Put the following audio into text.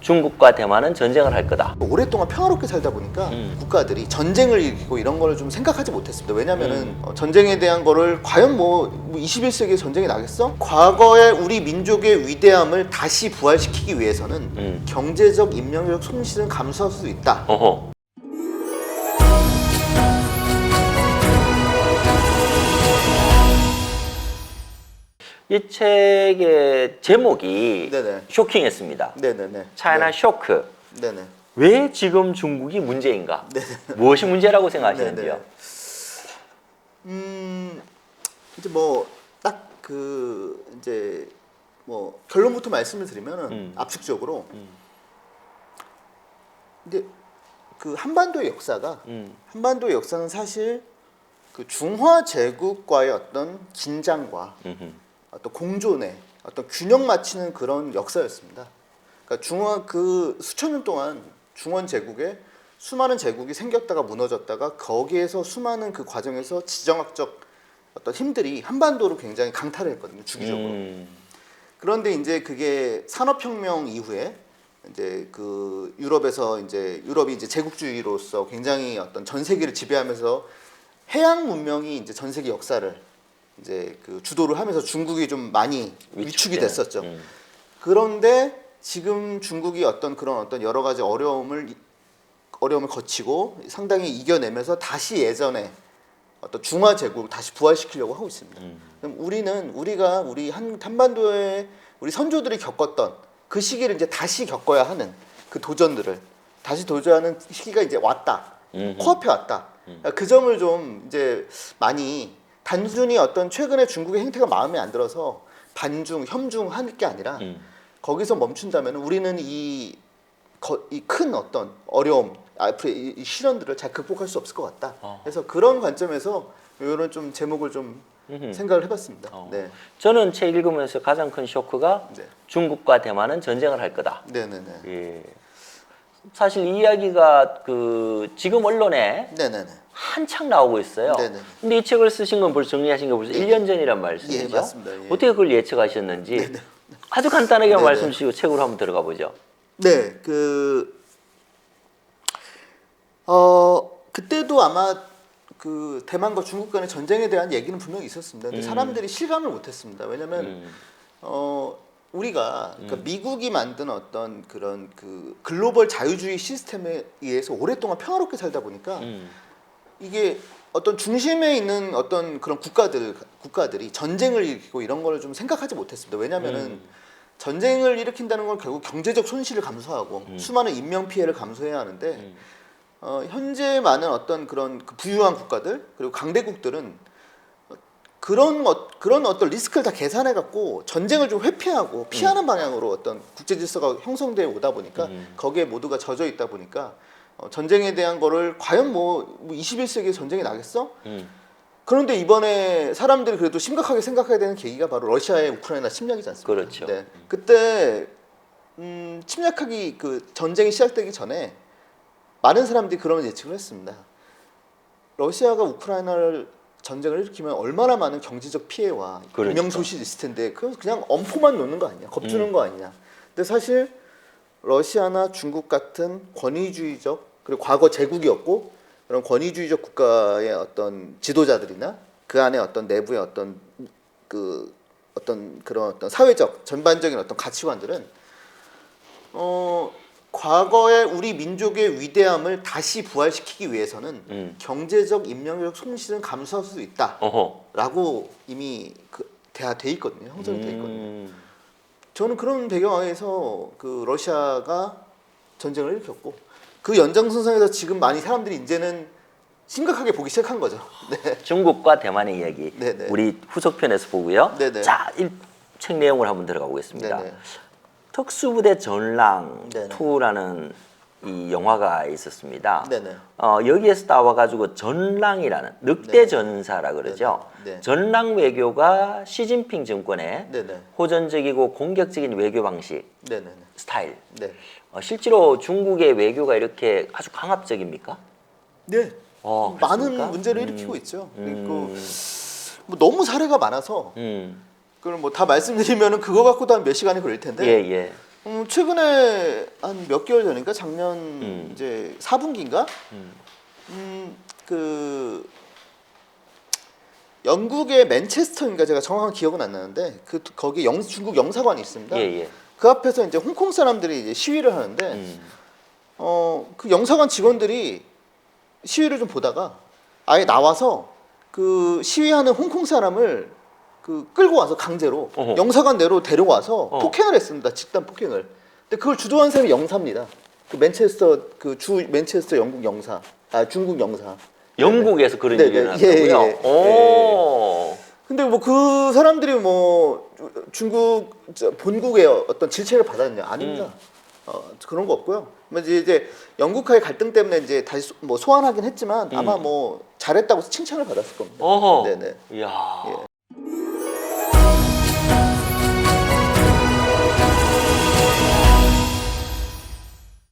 중국과 대만은 전쟁을 할 거다. 오랫동안 평화롭게 살다 보니까 국가들이 전쟁을 일으키고 이런 거를 좀 생각하지 못했습니다. 왜냐면은 전쟁에 대한 거를 과연 뭐 21세기에 전쟁이 나겠어? 과거의 우리 민족의 위대함을 다시 부활시키기 위해서는 경제적, 인명적 손실은 감수할 수 있다. 어허. 이 책의 제목이 네네. 쇼킹했습니다. 네네네. 차이나 쇼크. 네네. 왜 지금 중국이 문제인가? 네네. 무엇이 문제라고 생각하시는지요? 이제 뭐 딱 그 이제 뭐 결론부터 말씀을 드리면은 압축적으로 근데 그 한반도의 역사가 한반도의 역사는 사실 그 중화 제국과의 어떤 긴장과 어떤 공존의 어떤 균형 맞추는 그런 역사였습니다. 그러니까 중화 그 수천 년 동안 중원 제국에 수많은 제국이 생겼다가 무너졌다가 거기에서 수많은 그 과정에서 지정학적 어떤 힘들이 한반도로 굉장히 강타를 했거든요, 주기적으로. 그런데 이제 그게 산업혁명 이후에 이제 그 유럽에서 이제 유럽이 이제 제국주의로서 굉장히 어떤 전 세계를 지배하면서 해양 문명이 이제 전 세계 역사를 이제 그 주도를 하면서 중국이 좀 많이 위축이 됐었죠. 그런데 지금 중국이 어떤 그런 어떤 여러 가지 어려움을 거치고 상당히 이겨내면서 다시 예전에 어떤 중화 제국을 다시 부활시키려고 하고 있습니다. 그럼 우리가 우리 한반도에 우리 선조들이 겪었던 그 시기를 이제 다시 겪어야 하는 그 도전들을 다시 도전하는 시기가 이제 왔다. 코앞에 왔다. 그 점을 좀 이제 많이 단순히 어떤 최근에 중국의 행태가 마음에 안 들어서 반중, 협중할 게 아니라 거기서 멈춘다면 우리는 이 큰 어떤 어려움, 앞으로의 이 시련들을 잘 극복할 수 없을 것 같다. 그래서 그런 관점에서 이런 좀 제목을 좀 생각을 해봤습니다. 네. 저는 책 읽으면서 가장 큰 쇼크가 네. 중국과 대만은 전쟁을 할 거다. 네네네. 예. 사실 이 이야기가 그 지금 언론에 네네네. 한창 나오고 있어요. 네네. 근데 이 책을 쓰신 건 벌써 정리하신 게 벌써 1년 전이란 말씀이죠. 예, 맞습니다. 예. 어떻게 그걸 예측하셨는지 아주 간단하게 네네. 말씀 주시고 책으로 한번 들어가 보죠. 네, 그때도 아마 그 대만과 중국 간의 전쟁에 대한 얘기는 분명히 있었습니다. 근데 사람들이 실감을 못했습니다. 왜냐하면 우리가 그러니까 미국이 만든 어떤 그런 그 글로벌 자유주의 시스템에 의해서 오랫동안 평화롭게 살다 보니까 이게 어떤 중심에 있는 어떤 그런 국가들이 전쟁을 일으키고 이런 걸 좀 생각하지 못했습니다. 왜냐하면은 전쟁을 일으킨다는 건 결국 경제적 손실을 감수하고 수많은 인명 피해를 감수해야 하는데 현재 많은 어떤 그런 그 부유한 국가들 그리고 강대국들은 그런 어떤 리스크를 다 계산해 갖고 전쟁을 좀 회피하고 피하는 방향으로 어떤 국제 질서가 형성되어 오다 보니까 거기에 모두가 젖어 있다 보니까 전쟁에 대한 거를 과연 뭐 21세기에 전쟁이 나겠어? 그런데 이번에 사람들이 그래도 심각하게 생각해야 되는 계기가 바로 러시아의 우크라이나 침략이지 않습니까? 그렇죠. 네. 그때 침략하기 그 전쟁이 시작되기 전에 많은 사람들이 그런 예측을 했습니다. 러시아가 우크라이나를 전쟁을 일으키면 얼마나 많은 경제적 피해와 그러니까. 인명 소실이 있을 텐데 그냥 엄포만 놓는 거 아니냐, 겁주는 거 아니냐. 근데 사실 러시아나 중국 같은 권위주의적 그리고 과거 제국이었고 그런 권위주의적 국가의 어떤 지도자들이나 그 안에 어떤 내부의 어떤 그런 어떤 사회적 전반적인 어떤 가치관들은 과거의 우리 민족의 위대함을 다시 부활시키기 위해서는 경제적, 인명적 손실은 감수할 수 있다라고 이미 돼 있거든요. 형성이 돼 있거든요. 저는 그런 배경하에서 그 러시아가 전쟁을 일으켰고 그 연장선상에서 지금 많이 사람들이 이제는 심각하게 보기 시작한 거죠. 네. 중국과 대만의 이야기 네네. 우리 후속편에서 보고요. 네네. 자, 책 내용을 한번 들어가 보겠습니다. 네네. 특수부대 전랑 네네. 2라는 이 영화가 있었습니다. 네네. 여기에서 나와가지고 전랑이라는 늑대 전사라 그러죠. 네네. 네. 전랑 외교가 시진핑 정권의 네네. 호전적이고 공격적인 외교 방식 네네. 스타일. 네. 실제로 중국의 외교가 이렇게 아주 강압적입니까? 네. 많은 그렇습니까? 문제를 일으키고 있죠. 그리고 뭐 너무 사례가 많아서 그걸 뭐 다 말씀드리면은 그거 갖고도 한 몇 시간이 걸릴 텐데. 예, 예. 최근에 한 몇 개월 전인가 작년 이제 4분기인가 그 영국의 맨체스터인가 제가 정확한 기억은 안 나는데 거기 중국 영사관이 있습니다. 예, 예. 그 앞에서 이제 홍콩 사람들이 이제 시위를 하는데 그 영사관 직원들이 시위를 좀 보다가 아예 나와서 그 시위하는 홍콩 사람을 그 끌고 와서 강제로 어허. 영사관 내로 데려와서 어. 폭행을 했습니다. 집단 폭행을. 근데 그걸 주도한 사람이 영사입니다. 그 맨체스터 맨체스터 영국 영사, 중국 영사. 영국에서 그런 네네. 일이 일어났다고요? 예. 오. 근데 뭐 그 사람들이 뭐 중국 본국의 어떤 질책을 받았냐? 아닙니다. 그런 거 없고요. 뭐 이제 영국과의 갈등 때문에 이제 다시 뭐 소환하긴 했지만 아마 뭐 잘했다고 칭찬을 받았을 겁니다. 어허. 네네. 이야. 예.